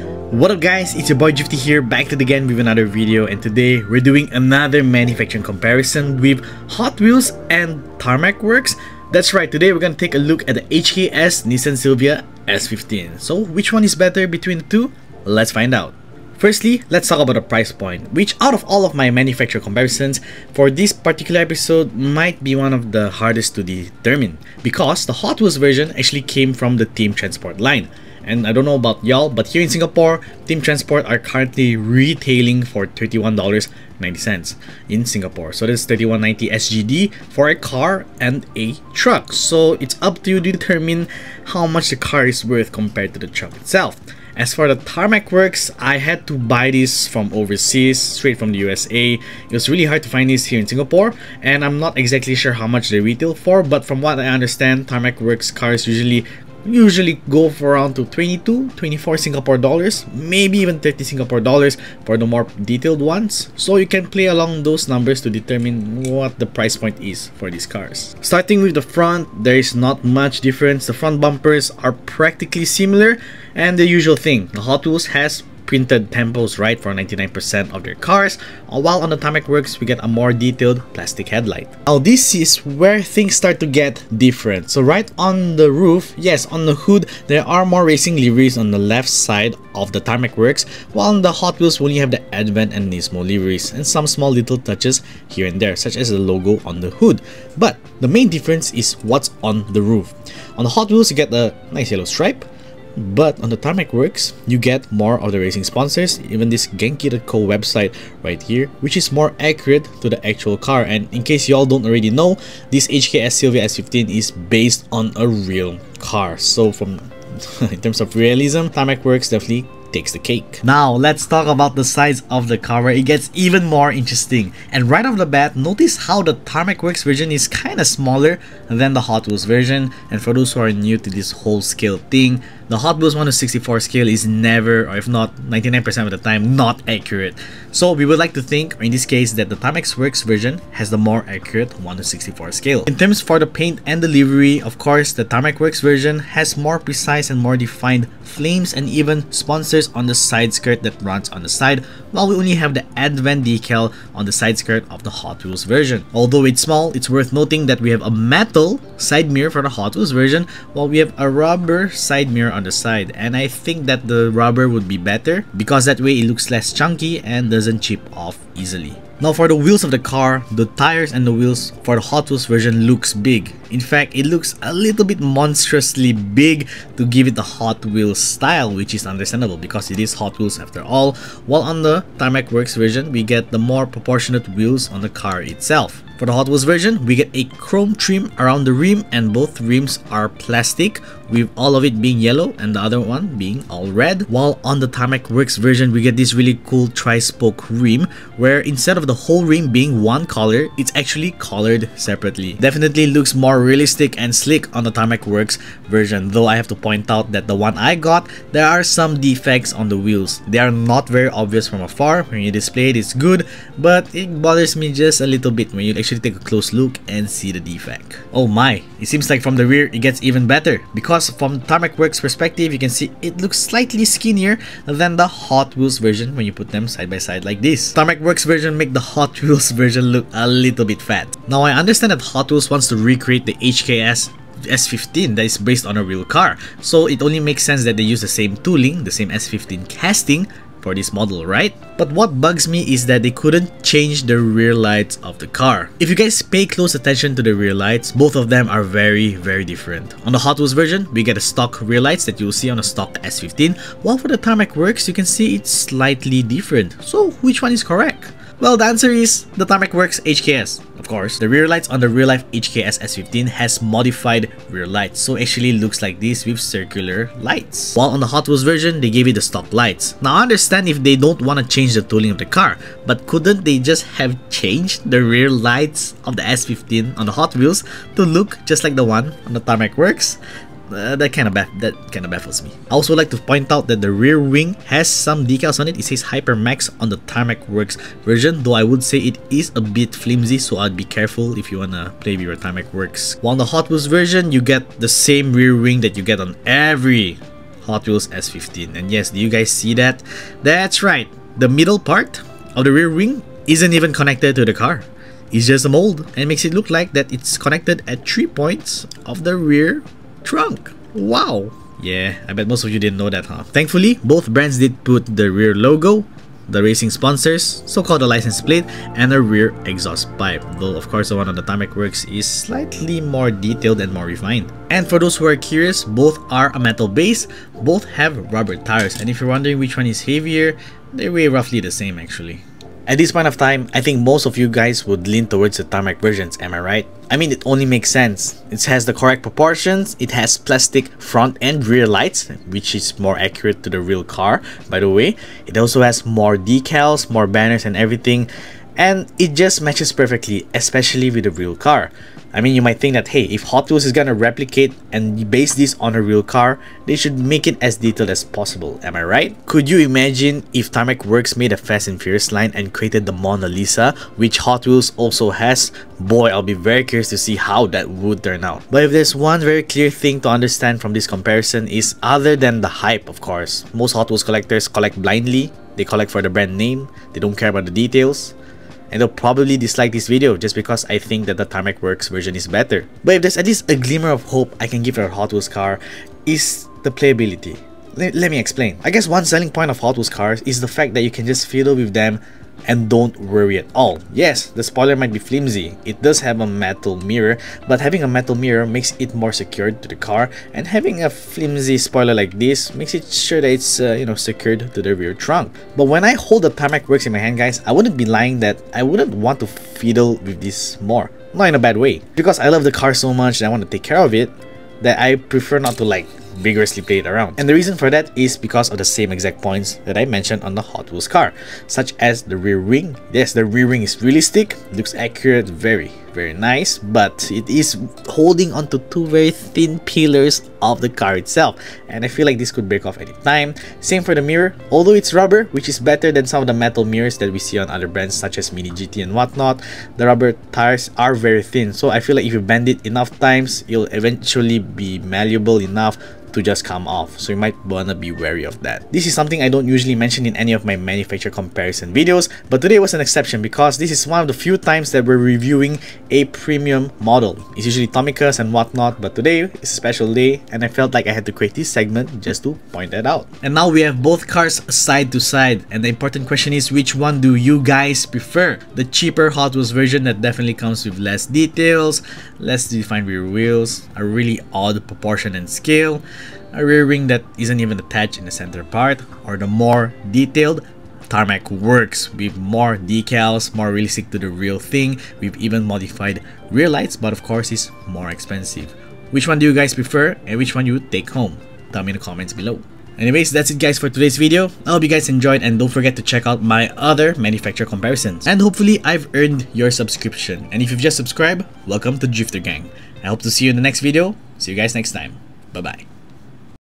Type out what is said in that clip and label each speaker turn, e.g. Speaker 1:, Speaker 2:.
Speaker 1: What up guys, it's your boy Jifty here, back at it again with another video, and today we're doing another manufacturing comparison with Hot Wheels and TARMAC Works. That's right, today we're gonna take a look at the HKS Nissan Silvia S15. So which one is better between the two? Let's find out. Firstly, let's talk about the price point, which out of all of my manufacturer comparisons, for this particular episode might be one of the hardest to determine, because the Hot Wheels version actually came from the Team Transport line. And I don't know about y'all, but here in Singapore, Team Transport are currently retailing for $31.90 in Singapore. So that's $31.90 SGD for a car and a truck. So it's up to you to determine how much the car is worth compared to the truck itself. As for the TARMAC Works, I had to buy this from overseas, straight from the USA. It was really hard to find this here in Singapore, and I'm not exactly sure how much they retail for, but from what I understand, TARMAC Works cars usually go for around to 24 Singapore dollars, maybe even 30 Singapore dollars for the more detailed ones. So you can play along those numbers to determine what the price point is for these cars. Starting with the front, there is not much difference. The front bumpers are practically similar, and the usual thing, the Hot Wheels has printed tempos right for 99% of their cars, while on the TARMAC Works we get a more detailed plastic headlight. Now this is where things start to get different. So right on the roof, yes, on the hood, there are more racing liveries on the left side of the TARMAC Works, while on the Hot Wheels we only have the Advent and Nismo liveries and some small little touches here and there, such as the logo on the hood. But the main difference is what's on the roof. On the Hot Wheels you get a nice yellow stripe, but on the TARMAC Works, you get more of the racing sponsors, even this Genki.co website right here, which is more accurate to the actual car. And in case y'all don't already know, this HKS Silvia S15 is based on a real car. So from in terms of realism, TARMAC Works definitely takes the cake. Now let's talk about the size of the car, where it gets even more interesting. And right off the bat, notice how the TARMAC Works version is kind of smaller than the Hot Wheels version. And for those who are new to this whole scale thing, the Hot Wheels 1/64 scale is never, or if not 99% of the time, not accurate. So we would like to think, or in this case, that the TARMAC Works version has the more accurate 1/64 scale. In terms for the paint and the livery, of course, the TARMAC Works version has more precise and more defined flames and even sponsors on the side skirt that runs on the side, while we only have the Advent decal on the side skirt of the Hot Wheels version. Although it's small, it's worth noting that we have a metal side mirror for the Hot Wheels version, while we have a rubber side mirror on the side. And I think that the rubber would be better, because that way it looks less chunky and doesn't chip off easily. Now for the wheels of the car, the tires and the wheels for the Hot Wheels version looks big. In fact, it looks a little bit monstrously big to give it the Hot Wheels style, which is understandable because it is Hot Wheels after all, while on the TARMAC Works version, we get the more proportionate wheels on the car itself. For the Hot Wheels version, we get a chrome trim around the rim, and both rims are plastic, with all of it being yellow and the other one being all red. While on the TARMAC Works version, we get this really cool tri-spoke rim, where instead of the whole rim being one color, it's actually colored separately. Definitely looks more realistic and slick on the TARMAC Works version, though I have to point out that the one I got, there are some defects on the wheels. They are not very obvious from afar. When you display it, it's good, but it bothers me just a little bit when you actually take a close look and see the defect. Oh my, it seems like from the rear it gets even better, because from the TARMAC Works perspective, you can see it looks slightly skinnier than the Hot Wheels version when you put them side by side like this. TARMAC Works version make the Hot Wheels version look a little bit fat. Now I understand that Hot Wheels wants to recreate the HKS S15 that is based on a real car, so it only makes sense that they use the same tooling, the same S15 casting for this model, right? But what bugs me is that they couldn't change the rear lights of the car. If you guys pay close attention to the rear lights, both of them are very different. On the Hot Wheels version, we get a stock rear lights that you'll see on a stock S15, while for the TARMAC Works, you can see it's slightly different. So which one is correct? Well, the answer is the TARMAC Works HKS. Of course, the rear lights on the real-life HKS S15 has modified rear lights, so actually looks like this with circular lights. While on the Hot Wheels version, they gave it the stock lights. Now I understand if they don't want to change the tooling of the car, but couldn't they just have changed the rear lights of the S15 on the Hot Wheels to look just like the one on the TARMAC Works? That kind of baffles me. I also like to point out that the rear wing has some decals on it. It says Hypermax on the TARMAC Works version, though I would say it is a bit flimsy, so I'd be careful if you wanna play with your TARMAC Works. While on the Hot Wheels version, you get the same rear wing that you get on every Hot Wheels S15. And yes, do you guys see that? That's right, the middle part of the rear wing isn't even connected to the car. It's just a mold and makes it look like that it's connected at 3 points of the rear trunk. Wow! Yeah, I bet most of you didn't know that, huh? Thankfully, both brands did put the rear logo, the racing sponsors, so-called the license plate, and a rear exhaust pipe. Though, of course, the one on the TARMAC works is slightly more detailed and more refined. And for those who are curious, both are a metal base, both have rubber tires, and if you're wondering which one is heavier, they weigh roughly the same actually. At this point of time, I think most of you guys would lean towards the TARMAC versions, am I right? I mean, it only makes sense. It has the correct proportions, it has plastic front and rear lights, which is more accurate to the real car, by the way. It also has more decals, more banners and everything, and it just matches perfectly, especially with the real car. I mean, you might think that, hey, if Hot Wheels is gonna replicate and base this on a real car, they should make it as detailed as possible, am I right? Could you imagine if TARMAC Works made a Fast and Furious line and created the Mona Lisa, which Hot Wheels also has? Boy, I'll be very curious to see how that would turn out. But if there's one very clear thing to understand from this comparison is, other than the hype, of course, most Hot Wheels collectors collect blindly, they collect for the brand name, they don't care about the details. And they'll probably dislike this video just because I think that the TARMAC Works version is better. But if there's at least a glimmer of hope I can give for a Hot Wheels car, is the playability. Let me explain. I guess one selling point of Hot Wheels cars is the fact that you can just fiddle with them and don't worry at all. Yes, the spoiler might be flimsy, it does have a metal mirror, but having a metal mirror makes it more secured to the car, and having a flimsy spoiler like this makes it sure that it's secured to the rear trunk. But when I hold the TARMAC Works in my hand, guys, I wouldn't be lying that I wouldn't want to fiddle with this more. Not in a bad way, because I love the car so much and I want to take care of it that I prefer not to vigorously play it around. And the reason for that is because of the same exact points that I mentioned on the Hot Wheels car, such as the rear wing. Yes, the rear wing is realistic, looks accurate, very nice, but it is holding onto two very thin pillars of the car itself, and I feel like this could break off any time. Same for the mirror, although it's rubber, which is better than some of the metal mirrors that we see on other brands such as Mini GT and whatnot. The rubber tires are very thin, so I feel like if you bend it enough times, it'll eventually be malleable enough to just come off, so you might wanna be wary of that. This is something I don't usually mention in any of my manufacturer comparison videos, but today was an exception because this is one of the few times that we're reviewing a premium model. It's usually Tomicas and whatnot, but today is a special day and I felt like I had to create this segment just to point that out. And now we have both cars side to side, and the important question is, which one do you guys prefer? The cheaper Hot Wheels version that definitely comes with less details, less defined rear wheels, a really odd proportion and scale, a rear wing that isn't even attached in the center part, or the more detailed TARMAC Works with more decals, more realistic to the real thing, with even modified rear lights, but of course is more expensive. Which one do you guys prefer and which one you would take home? Tell me in the comments below. Anyways, that's it guys for today's video. I hope you guys enjoyed, and don't forget to check out my other manufacturer comparisons. And hopefully I've earned your subscription. And if you've just subscribed, welcome to Drifter Gang. I hope to see you in the next video. See you guys next time. Bye bye.